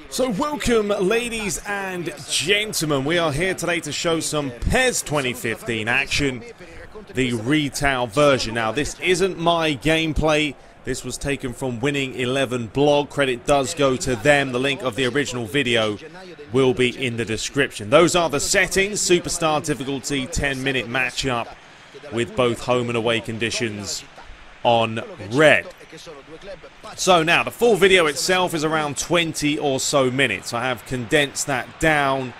So welcome, ladies and gentlemen. We are here today to show some PES 2015 action, the retail version. Now, this isn't my gameplay. This was taken from Winning 11 blog. Credit does go to them. The link of the original video will be in the description. Those are the settings. Superstar difficulty, 10-minute matchup with both home and away conditions on red. So now, the full video itself is around 20 or so minutes. I have condensed that down,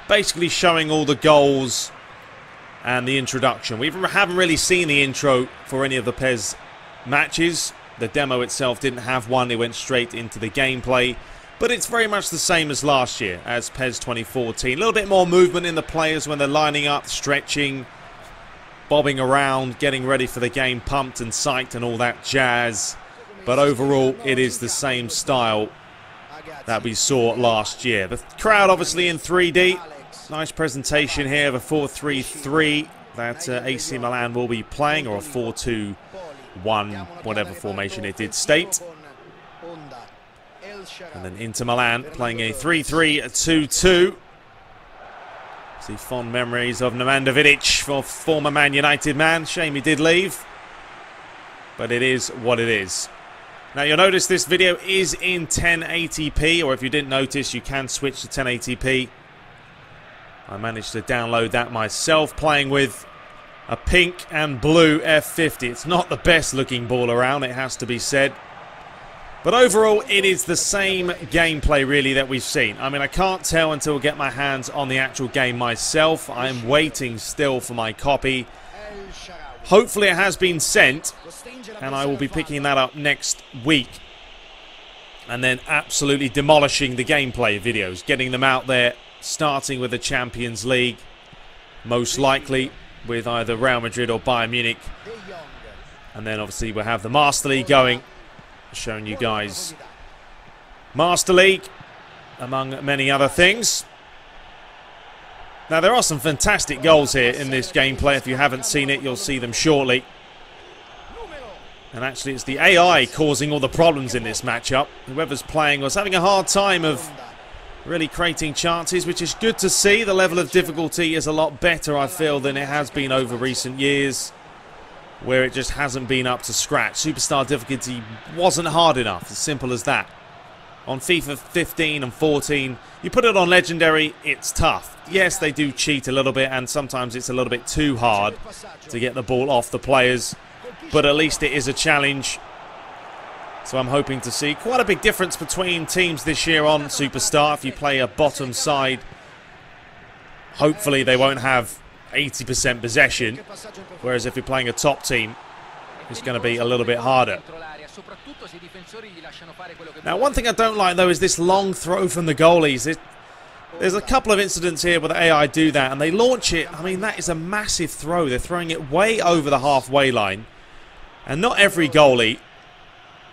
basically showing all the goals and the introduction. We haven't really seen the intro for any of the PES matches. The demo itself didn't have one. It went straight into the gameplay. But it's very much the same as last year, as PES 2014. A little bit more movement in the players when they're lining up, stretching, bobbing around, getting ready for the game, pumped and psyched and all that jazz. But overall, it is the same style that we saw last year. The crowd obviously in 3D. Nice presentation here of a 4-3-3 that AC Milan will be playing, or a 4-2-1, whatever formation it did state. And then Inter Milan playing a 3-3-2-2. See fond memories of Nemanja Vidic, for former Man United man. Shame he did leave, but it is what it is. Now, you'll notice this video is in 1080p, or if you didn't notice, you can switch to 1080p. I managed to download that myself, playing with a pink and blue F50. It's not the best looking ball around, it has to be said. But overall, it is the same gameplay, really, that we've seen. I mean, I can't tell until I get my hands on the actual game myself. I'm waiting still for my copy. Hopefully it has been sent, and I will be picking that up next week. And then absolutely demolishing the gameplay videos, getting them out there, starting with the Champions League, most likely with either Real Madrid or Bayern Munich. And then obviously we'll have the Master League going, showing you guys Master League, among many other things. Now, there are some fantastic goals here in this gameplay. If you haven't seen it, you'll see them shortly. And actually, it's the AI causing all the problems in this matchup. Whoever's playing was having a hard time of really creating chances, which is good to see. The level of difficulty is a lot better, I feel, than it has been over recent years, where it just hasn't been up to scratch. Superstar difficulty wasn't hard enough, as simple as that. On FIFA 15 and 14, you put it on Legendary, it's tough. Yes, they do cheat a little bit, and sometimes it's a little bit too hard to get the ball off the players, but at least it is a challenge. So I'm hoping to see quite a big difference between teams this year on Superstar. If you play a bottom side, hopefully they won't have 80% possession, whereas if you're playing a top team, it's going to be a little bit harder. Now, one thing I don't like, though, is this long throw from the goalies. There's a couple of incidents here where the AI do that, and they launch it. I mean, that is a massive throw. They're throwing it way over the halfway line. And not every goalie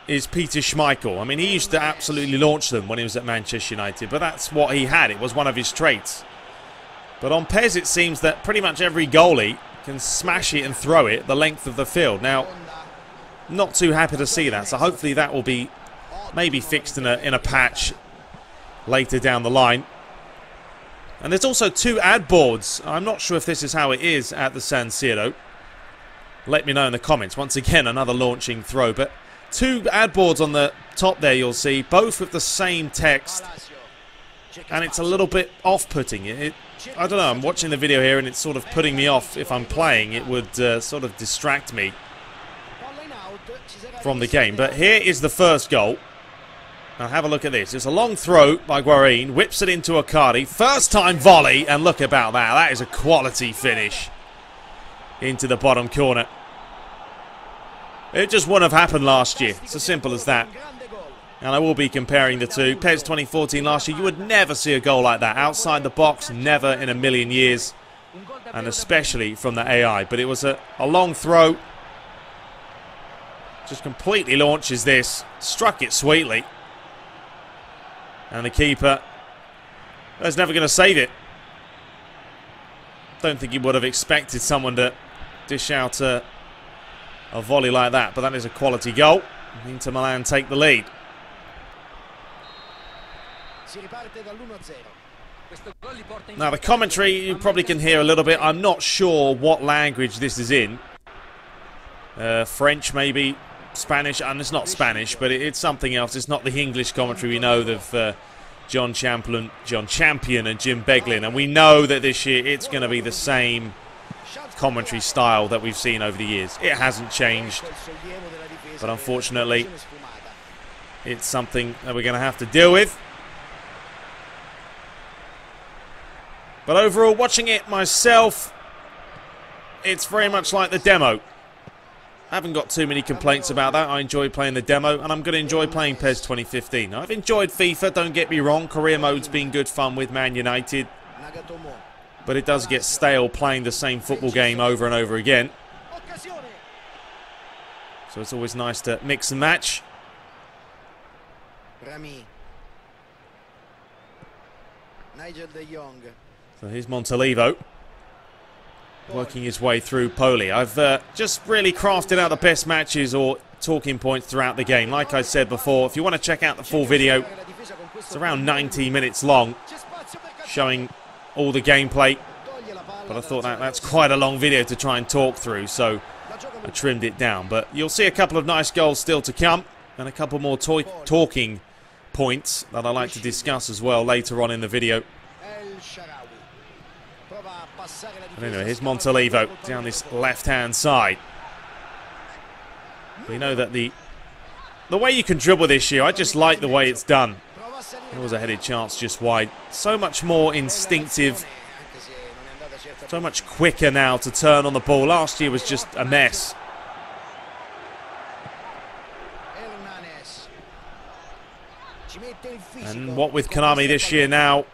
is Peter Schmeichel. I mean, he used to absolutely launch them when he was at Manchester United, but that's what he had. It was one of his traits. But on PES, it seems that pretty much every goalie can smash it and throw it the length of the field. Now, not too happy to see that, so hopefully that will be maybe fixed in a patch later down the line. And there's also two ad boards. I'm not sure if this is how it is at the San Siro. Let me know in the comments. Once again, another launching throw, but two ad boards on the top there, you'll see, both with the same text, and it's a little bit off-putting. I don't know, I'm watching the video here and it's sort of putting me off. If I'm playing, it would sort of distract me from the game. But here is the first goal. Now have a look at this. It's a long throw by Guarin, whips it into Icardi. First time volley, and look about that. That is a quality finish into the bottom corner. It just wouldn't have happened last year. It's as simple as that. And I will be comparing the two. PES 2014 last year, you would never see a goal like that. Outside the box, never in a million years. And especially from the AI. But it was a long throw. Just completely launches this. Struck it sweetly. And the keeper is never going to save it. Don't think he would have expected someone to dish out a volley like that. But that is a quality goal. Inter Milan take the lead. Now the commentary, you probably can hear a little bit. I'm not sure what language this is in. French maybe, Spanish, and it's not Spanish, but it's something else. It's not the English commentary we know of John Champion and Jim Beglin, and we know that this year it's going to be the same commentary style that we've seen over the years. It hasn't changed, but unfortunately it's something that we're going to have to deal with. But overall, watching it myself, it's very much like the demo. I haven't got too many complaints about that. I enjoy playing the demo, and I'm going to enjoy playing PES 2015. I've enjoyed FIFA, don't get me wrong. Career mode's been good fun with Man United. But it does get stale playing the same football game over and over again. So it's always nice to mix and match. So here's Montalivo, working his way through Poli. I've just really crafted out the best matches or talking points throughout the game. Like I said before, if you want to check out the full video, it's around 90 minutes long, showing all the gameplay. But I thought that's quite a long video to try and talk through, so I trimmed it down. But you'll see a couple of nice goals still to come, and a couple more talking points that I like to discuss as well later on in the video. And anyway, here's Montalivo down this left-hand side. We know that the way you can dribble this year, I just like the way it's done. There was a headed chance just wide. So much more instinctive. So much quicker now to turn on the ball. Last year was just a mess. And what with Konami this year now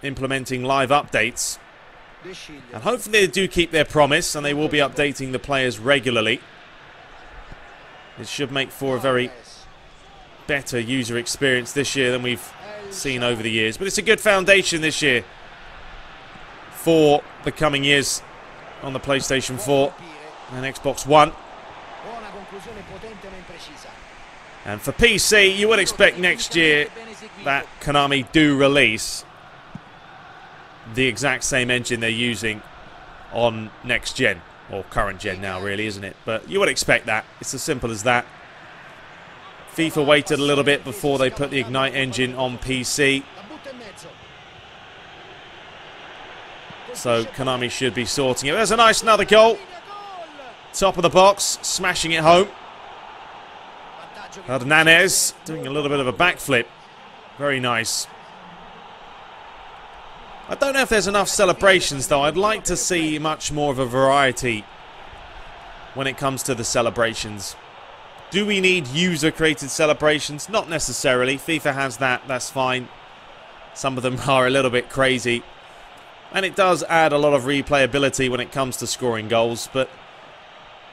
implementing live updates, and hopefully they do keep their promise and they will be updating the players regularly. It should make for a very better user experience this year than we've seen over the years. But it's a good foundation this year for the coming years on the PlayStation 4 and Xbox One. And for PC, you would expect next year that Konami do release the exact same engine they're using on next gen, or current gen now really, isn't it? But you would expect that. It's as simple as that. FIFA waited a little bit before they put the Ignite engine on PC. So Konami should be sorting it. There's a nice another goal. Top of the box, smashing it home. Hernandez doing a little bit of a backflip. Very nice. I don't know if there's enough celebrations though. I'd like to see much more of a variety when it comes to the celebrations. Do we need user-created celebrations? Not necessarily. FIFA has that, that's fine. Some of them are a little bit crazy. And it does add a lot of replayability when it comes to scoring goals. But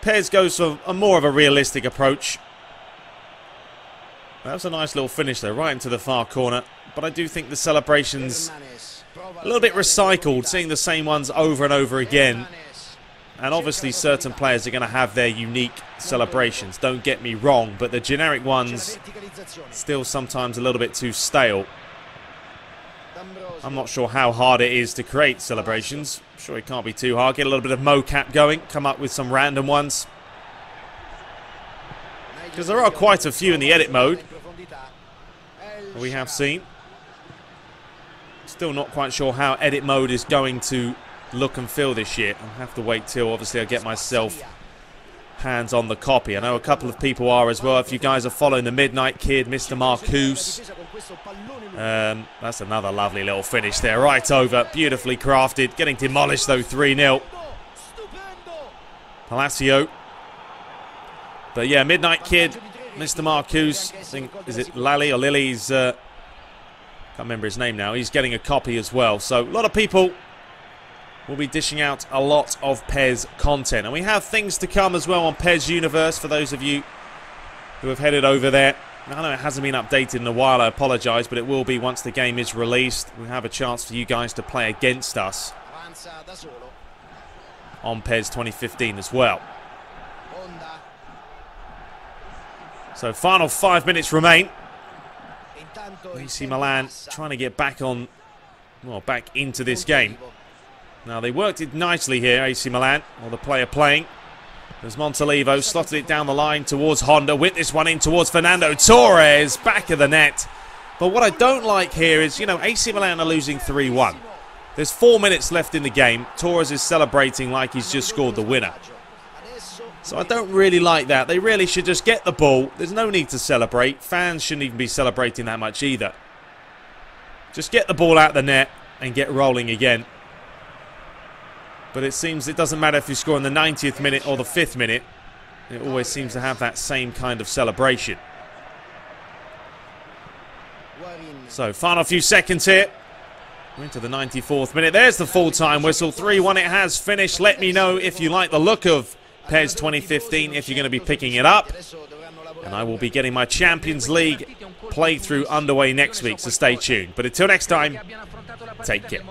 PES goes for a more of a realistic approach. That was a nice little finish there, right into the far corner. But I do think the celebrations a little bit recycled, seeing the same ones over and over again. And obviously certain players are going to have their unique celebrations, don't get me wrong, but the generic ones still sometimes a little bit too stale. I'm not sure how hard it is to create celebrations. I'm sure it can't be too hard. Get a little bit of mocap going, come up with some random ones. Because there are quite a few in the edit mode we have seen. Still not quite sure how edit mode is going to look and feel this year. I'll have to wait till obviously I get myself hands on the copy. I know a couple of people are as well. If you guys are following the Midnight Kid, Mr. Marcus, that's another lovely little finish there, right over, beautifully crafted, getting demolished though 3-0. Palacio. But yeah, Midnight Kid, Mr. Marcus, I think, is it Lally or Lily's, can't remember his name now, he's getting a copy as well. So a lot of people will be dishing out a lot of PES content. And we have things to come as well on PES Universe for those of you who have headed over there. I know it hasn't been updated in a while, I apologise, but it will be once the game is released. We have a chance for you guys to play against us on PES 2015 as well. So final 5 minutes remain. AC Milan trying to get back on, well, back into this game. Now, they worked it nicely here, AC Milan, or the player playing. There's Montalivo, slotted it down the line towards Honda, whipped this one in towards Fernando Torres, back of the net. But what I don't like here is, you know, AC Milan are losing 3-1. There's 4 minutes left in the game. Torres is celebrating like he's just scored the winner. So I don't really like that. They really should just get the ball. There's no need to celebrate. Fans shouldn't even be celebrating that much either. Just get the ball out the net and get rolling again. But it seems it doesn't matter if you score in the 90th minute or the 5th minute. It always seems to have that same kind of celebration. So, final few seconds here. We're into the 94th minute. There's the full-time whistle. 3-1 it has finished. Let me know if you like the look of PES 2015, if you're going to be picking it up. And I will be getting my Champions League playthrough underway next week, so stay tuned. But until next time, take care.